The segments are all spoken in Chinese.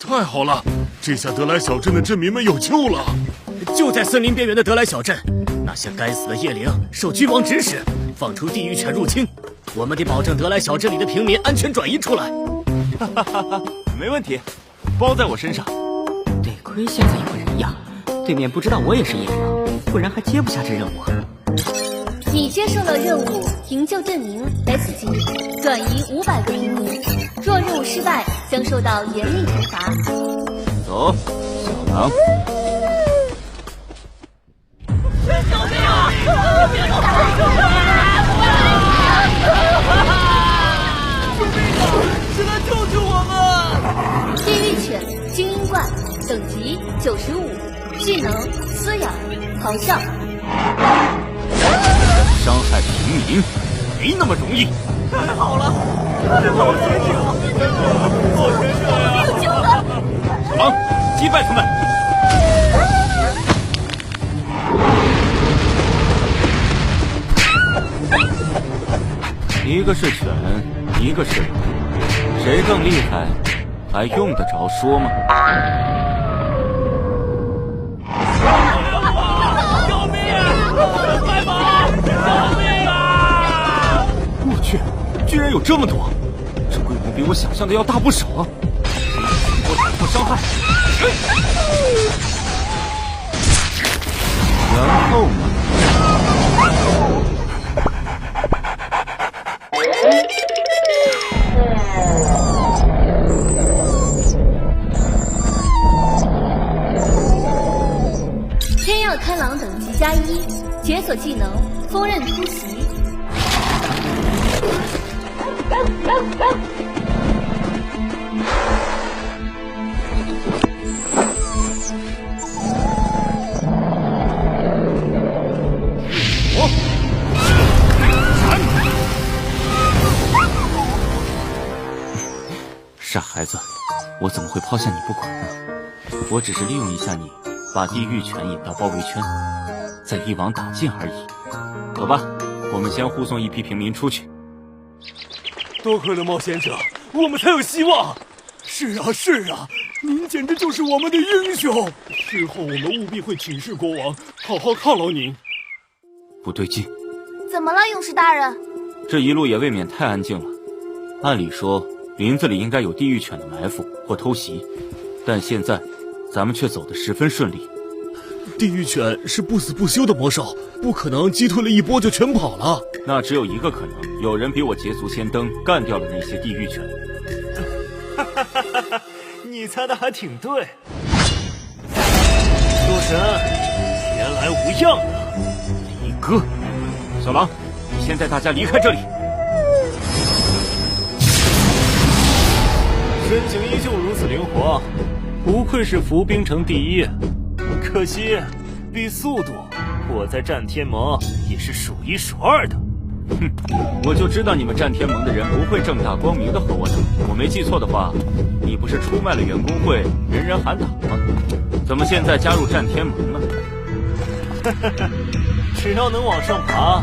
太好了，这下德莱小镇的镇民们有救了。就在森林边缘的德莱小镇，那些该死的夜灵受君王指使，放出地狱犬入侵。我们得保证德莱小镇里的平民安全转移出来。哈哈哈哈，没问题，包在我身上。得亏现在有个人呀，对面不知道我也是夜灵，不然还接不下这任务。你接受了任务，营救镇民 S 级，转移500个平民。若任务失败，将受到严厉惩罚。走，小狼。救命啊！别动！救命啊！谁来救救我们？地狱犬精英怪，等级95，技能撕咬、咆哮。伤害平民没那么容易。太好了，好神奇啊！好神奇啊！有救了！小狼，击败他们！一个是犬，一个是狼，谁更厉害，还用得着说吗？救命啊！快跑！救命啊！我去，居然有这么多！这规模比我想象的要大不少。我打破伤害，然后呢？天耀开朗等级+1，解锁技能锋刃突袭。傻孩子，我怎么会抛下你不管呢？我只是利用一下你，把地狱犬引到包围圈，再一网打尽而已。走吧，我们先护送一批平民出去。多亏了冒险者，我们才有希望。是啊，是啊，您简直就是我们的英雄。日后我们务必会请示国王，好好犒劳您。不对劲，怎么了，勇士大人？这一路也未免太安静了。按理说，林子里应该有地狱犬的埋伏或偷袭，但现在咱们却走得十分顺利。地狱犬是不死不休的魔兽，不可能击退了一波就全跑了。那只有一个可能，有人比我捷足先登，干掉了那些地狱犬。哈哈哈哈！你猜的还挺对。诸神，前来无恙啊！你哥，小狼，你先带大家离开这里。身形依旧如此灵活，不愧是伏兵城第一。可惜，比速度，我在战天盟也是数一数二的。哼，我就知道你们战天盟的人不会正大光明的和我打。我没记错的话，你不是出卖了员工会，人人喊打吗？怎么现在加入战天盟了？只要能往上爬，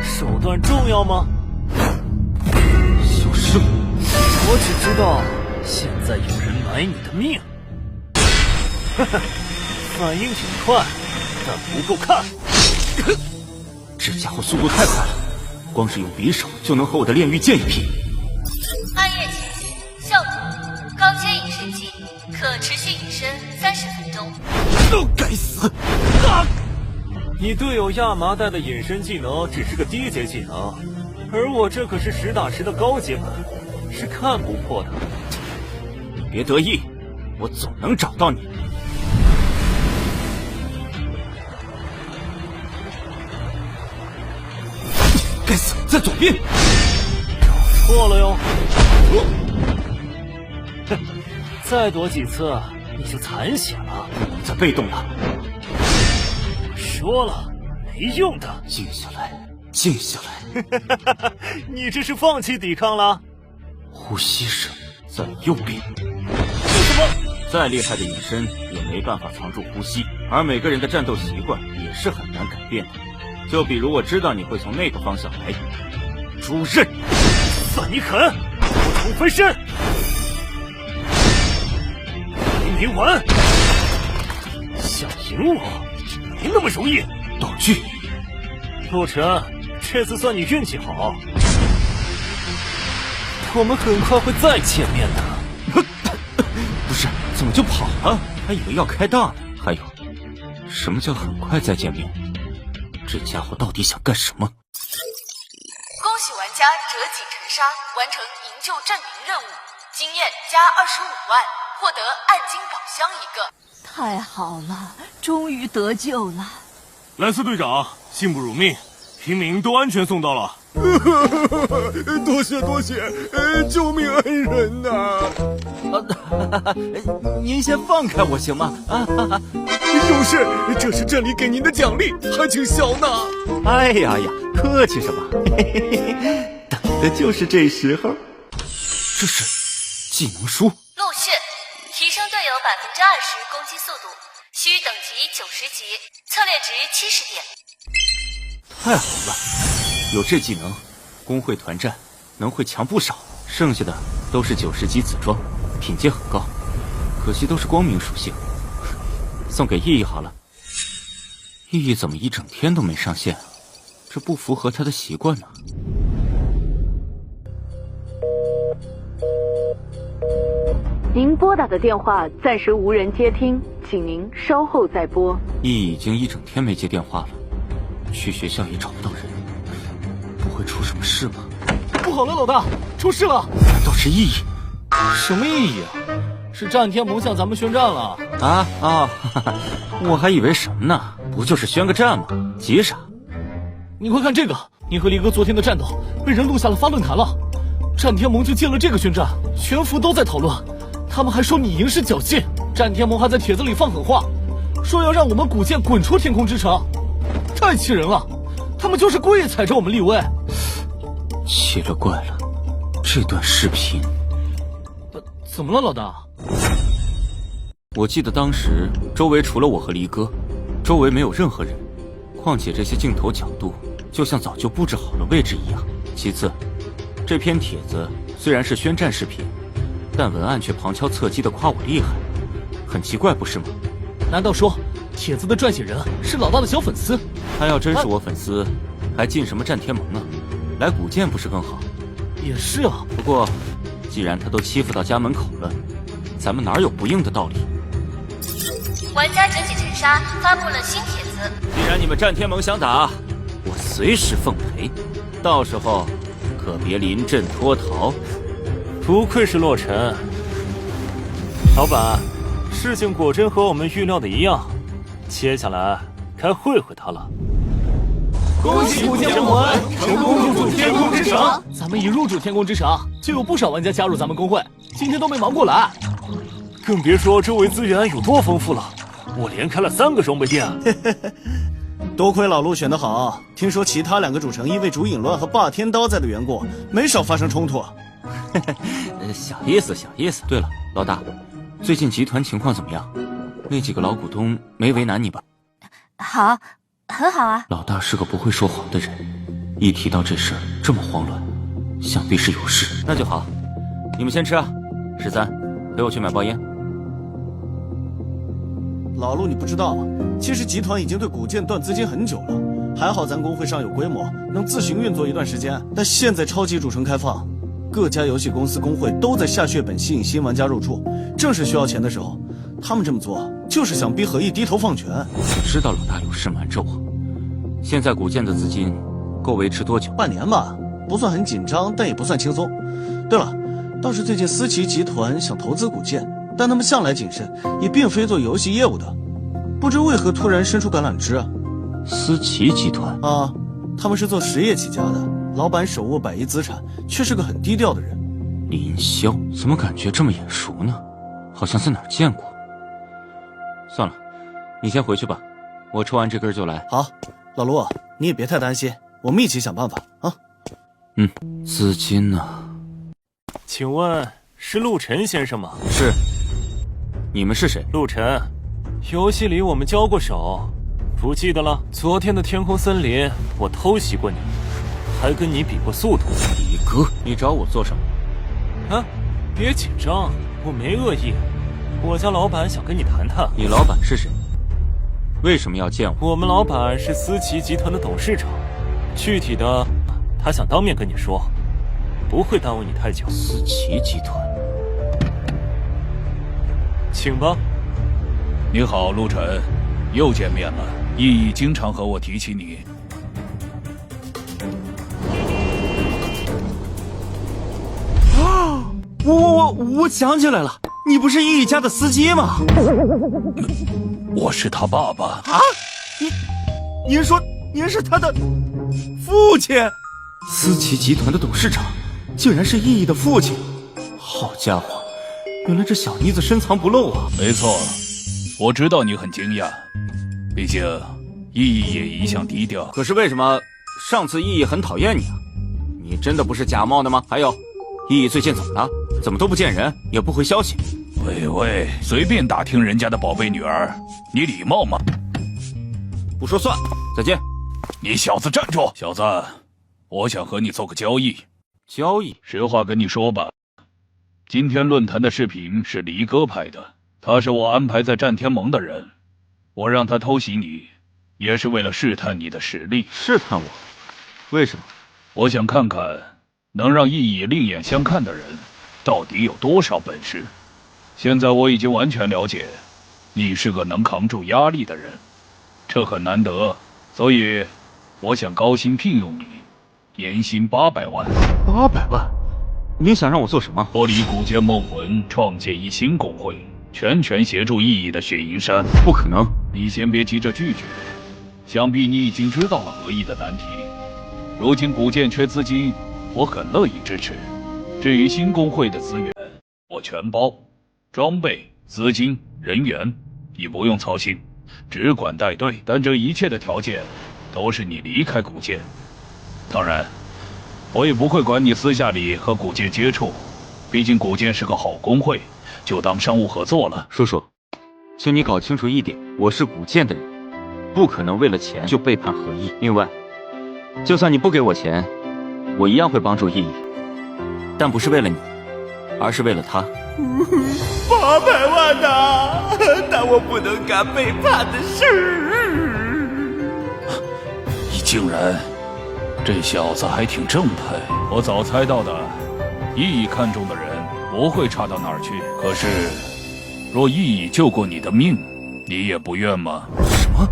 手段重要吗？小生，我只知道现在有人买你的命。反应挺快，但不够看。这家伙速度太快了，光是用匕首就能和我的炼狱剑一拼。暗夜奇迹效果高阶隐身技，可持续隐身30分钟。都该死！你队友亚麻带的隐身技能只是个低阶技能，而我这可是实打实的高阶本，是看不破的。你别得意，我总能找到你。该死，在左边！错了哟！哼，再躲几次你就残血了。不能再被动了。说了，没用的。静下来，静下来。你这是放弃抵抗了？呼吸声在右边。这什么？再厉害的隐身也没办法藏住呼吸，而每个人的战斗习惯也是很难改变的。就比如我知道你会从那个方向来，朱刃，算你狠！无从分身。别玩！想赢我，没那么容易。道具，陆晨，这次算你运气好，我们很快会再见面的。不是，怎么就跑了？还以为要开大呢。还有，什么叫很快再见面？这家伙到底想干什么？恭喜玩家折戟沉沙完成营救镇民任务，经验加25万，获得暗金宝箱1个。太好了，终于得救了。莱斯队长，幸不辱命，平民都安全送到了。多谢多谢，救命恩人呐！您先放开我行吗？有事，这是镇里给您的奖励，还请笑纳。哎呀呀，客气什么？等的就是这时候。这是技能书。陆逊，提升队友20%攻击速度，需等级90级，策略值70点。太好了，有这技能，工会团战能会强不少。剩下的都是90级紫装，品阶很高，可惜都是光明属性。送给意义好了。意义怎么一整天都没上线啊？这不符合他的习惯呢。您拨打的电话暂时无人接听，请您稍后再拨。意义已经一整天没接电话了，去学校也找不到人，不会出什么事吧？不好了，老大，出事了！难道是意义？什么意义啊？是战天盟向咱们宣战了我还以为什么呢？不就是宣个战吗？急啥？你快看这个，你和离哥昨天的战斗被人录下了发论坛了。战天盟就借了这个宣战，全服都在讨论。他们还说你赢是侥幸，战天盟还在帖子里放狠话，说要让我们古剑滚出天空之城，太气人了！他们就是故意踩着我们立威。奇了怪了，这段视频怎么了，老大？我记得当时周围除了我和离哥，周围没有任何人。况且这些镜头角度就像早就布置好了位置一样。其次，这篇帖子虽然是宣战视频，但文案却旁敲侧击地夸我厉害，很奇怪不是吗？难道说帖子的撰写人是老大的小粉丝？他要真是我粉丝，还进什么战天盟啊？来古剑不是更好？也是啊，不过既然他都欺负到家门口了，咱们哪有不应的道理？玩家折戟沉沙发布了新帖子，既然你们战天盟想打，我随时奉陪，到时候可别临阵脱逃。不愧是洛尘，老板，事情果真和我们预料的一样，接下来该会他了。恭喜古剑武魂成功入驻天空之城！咱们一入驻天空之城，就有不少玩家加入咱们公会，今天都没忙过来。更别说周围资源有多丰富了，我连开了3个装备店。多亏老陆选得好，听说其他2个主城因为主引乱和霸天刀在的缘故，没少发生冲突。小意思，小意思。对了，老大，最近集团情况怎么样？那几个老股东没为难你吧？好，很好啊。老大是个不会说谎的人，一提到这事儿这么慌乱，想必是有事。那就好，你们先吃啊。13，陪我去买包烟。老陆，你不知道，其实集团已经对古剑断资金很久了。还好咱公会上有规模，能自行运作一段时间。但现在超级主城开放，各家游戏公司工会都在下血本吸引新玩家入驻，正是需要钱的时候。他们这么做，就是想逼何毅低头放权。我知道老大有事瞒着我。现在古剑的资金够维持多久？半年吧，不算很紧张，但也不算轻松。对了，倒是最近思琪集团想投资古剑，但他们向来谨慎，也并非做游戏业务的，不知为何突然伸出橄榄枝。思琪集团啊，他们是做实业起家的，老板手握100亿资产，却是个很低调的人。林霄，怎么感觉这么眼熟呢？好像在哪儿见过。算了，你先回去吧，我抽完这根就来。好，老陆，你也别太担心，我们一起想办法啊。资金呢？请问是陆晨先生吗？是。你们是谁？陆晨，游戏里我们交过手，不记得了？昨天的天空森林，我偷袭过你，还跟你比过速度。李哥，你找我做什么？啊，别紧张，我没恶意，我家老板想跟你谈谈。你老板是谁？为什么要见我？我们老板是思琪集团的董事长，具体的他想当面跟你说，不会耽误你太久。思琪集团，请吧。你好，陆晨，又见面了。意义经常和我提起你。我想起来了，你不是意义家的司机吗？我是他爸爸啊！您说您是他的父亲？思琪集团的董事长，竟然是意义的父亲！好家伙，原来这小妮子深藏不露啊！没错，我知道你很惊讶，毕竟意义也一向低调。可是为什么上次意义很讨厌你啊？你真的不是假冒的吗？还有，意义最近怎么了？怎么都不见人，也不回消息？喂，随便打听人家的宝贝女儿，你礼貌吗？不说算，再见。你小子站住！小子，我想和你做个交易。交易？实话跟你说吧，今天论坛的视频是黎哥拍的，他是我安排在战天盟的人，我让他偷袭你，也是为了试探你的实力。试探我？为什么？我想看看能让意义另眼相看的人到底有多少本事。现在我已经完全了解，你是个能扛住压力的人，这很难得，所以我想高薪聘用你，年薪800万。800万？你想让我做什么？脱离古剑梦魂，创建一新公会，全权协助意义的雪银山。不可能！你先别急着拒绝，想必你已经知道了合议的难题。如今古剑缺资金，我很乐意支持。至于新公会的资源，我全包。装备、资金、人员，你不用操心，只管带队。但这一切的条件，都是你离开古剑。当然，我也不会管你私下里和古剑接触，毕竟古剑是个好公会，就当商务合作了。叔叔，请你搞清楚一点，我是古剑的人，不可能为了钱就背叛合议。另外，就算你不给我钱，我一样会帮助意义，但不是为了你，而是为了他。800万呐！但我不能干背叛的事。你竟然，这小子还挺正派。我早猜到的，意义看中的人不会差到哪儿去。可是，若意义救过你的命，你也不愿吗？什么？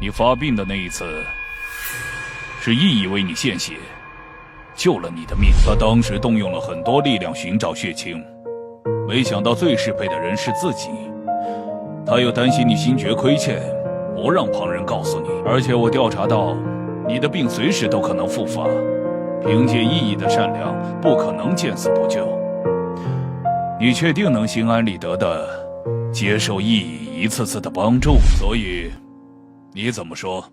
你发病的那一次，是意义为你献血，救了你的命。他当时动用了很多力量寻找血清。没想到最适配的人是自己，他又担心你心觉亏欠，不让旁人告诉你。而且我调查到，你的病随时都可能复发，凭借意义的善良，不可能见死不救。你确定能心安理得的接受意义一次次的帮助？所以，你怎么说？